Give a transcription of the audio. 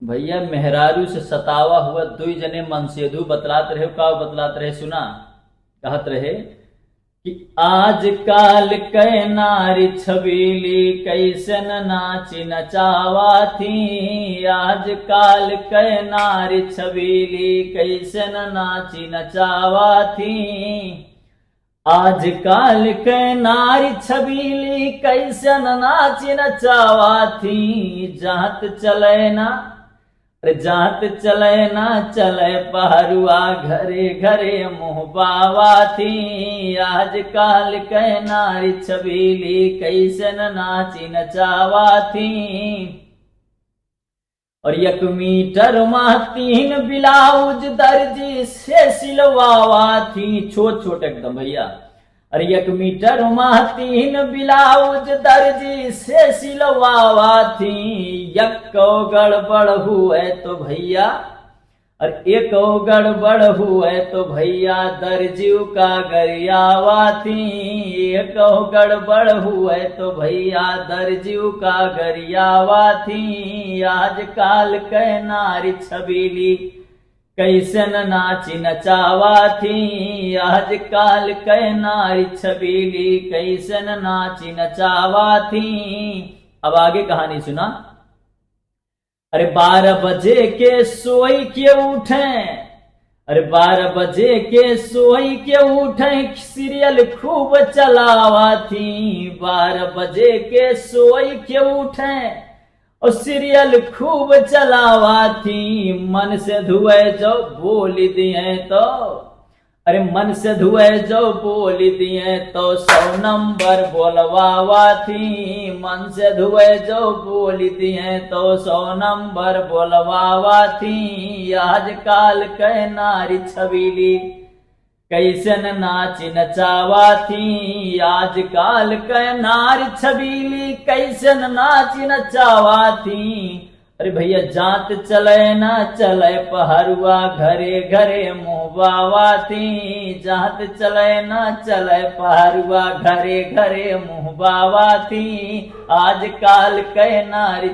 भैया मेहरारू से सतावा हुआ दुई जने मनसेधु बतलात रहे। का बतलात रहे सुना। कहत रहे कि आज काल कै नारी छबीली कैसन नाची नचावा थी। आज काल कै नारी छबीली कैसन नाची नचावा थी। आज काल कै नारी छबीली कैसन नाची नचावा थी। जात चले ना जात चले ना चले पहरुआ घरे घरे मुँह बावा थी। आज काल कै नारी छबीली कैसन नाची नचावा थी। और 1 मीटर माह 3 ब्लाउज दर्जी से सिलवावा थी। छोट छोट एकदम भैया। और 1 मीटर माह 3 ब्लाउज दर्जी से सिलवावा थी। एक गड़बड़ हुए तो भैया और एक गड़बड़ हुए तो भैया दर्जियों का गरियावा थी। एक गड़बड़ हुए तो भैया दर्जियों का गरियावा थी। आज काल कै नारी छबीली कैसन नाची नचावा थी। आज काल कै नारी छबीली कैसन नाची नचावा थी। अब आगे कहानी सुना। अरे 12 बजे के सोई के उठे। अरे 12 बजे के सोई के उठे सीरियल खूब चलावा थी। 12 बजे के सोई के उठे और सीरियल खूब चलावा थी। मन से धुए जो बोली दिए तो अरे मन से धुए जो बोली दिए तो 100 नंबर बोलवावा थी। मन से धुए जो बोली दिए तो 100 नंबर बोलवावा थी। आज काल कै नारी छबीली कैसन नाची नचावा थी। आज काल कै नारी छबीली कैसन नाची नचावा थी। अरे भैया जात चले ना चले पहरुआ घरे घरे मुँह बावा थी। जात चले ना चले पहरुआ घरे घरे मुँह बावा थी। आज काल कै नारी